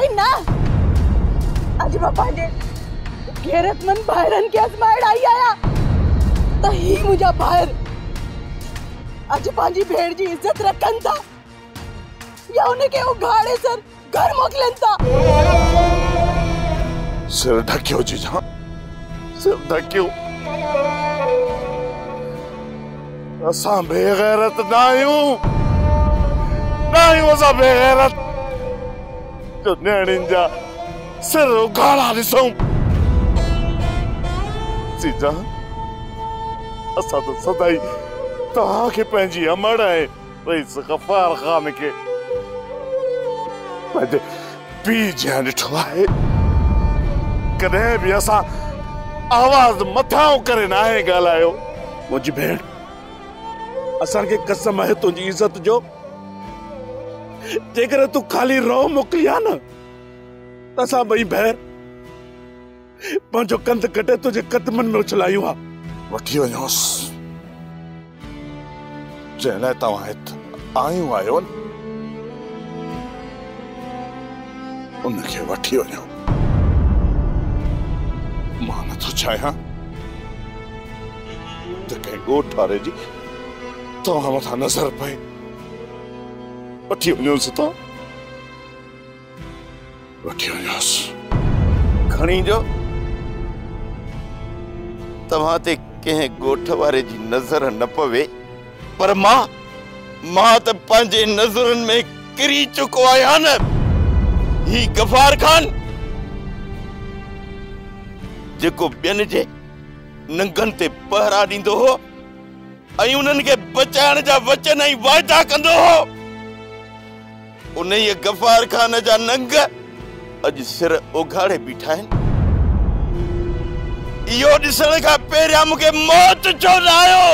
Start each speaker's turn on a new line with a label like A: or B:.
A: आई ना आज मां पंहिंजे गैरतमंद भाइरनि खे आज़माइण आई आहियां त ही मुंहिंजा भाइर अॼु पंहिंजी भेण जी इज़त रखनि था या उनखे उघाड़े सर घर मोकिलनि था।
B: सिर ढकियो जीजा, सिर ढकियो। असां बेगैरत ना आहियूं, असां बेगैरत जो नियाणियुनि जा सिर उघाड़ा ॾिसूं। जीजा असां तो सदाई तव्हांखे पंहिंजी अमड़ ऐं रईस गफ़ार ख़ान खे पंहिंजे पीउ जियां ॾिठो आहे। कॾहिं बि असां आवाज़ मथां करे न आहे ॻाल्हायो। मुंहिंजी भेण असांखे कसम आहे तुंहिंजी इज़त जो, जेकर तूं खाली रो मोकिली आहे न त असां ॿई भेण पंहिंजो कंध कटे तुंहिंजे कदमनि में उछलायूं हा। वठी वञोसि जंहिं लाइ तव्हां हिते आयूं आहियो न, उनखे वठी वञो। मां नथो चाहियां त कंहिं ॻोठ वारे जी तव्हां मथां नज़र पए। वठी वञोसि तो, वठी वञोसि।
C: खणी जो तव्हां ते कंहिं ॻोठ वारे जी नज़र न पवे, पर मां त पंहिंजे नज़रनि में किरी चुको आहियां न। ही गफ़ार खान जेको ॿियनि जे नंगनि ते पहरा ॾींदो हो ऐं उन्हनि खे बचाइण जा वचन ऐं वाइदा कंदो हो, उन ई गफ़ार खान जा नंग अॼु सिर उघाड़े बीठा आहिनि। इहो ॾिसण खां पहिरियां मूंखे मौत छो न आयो?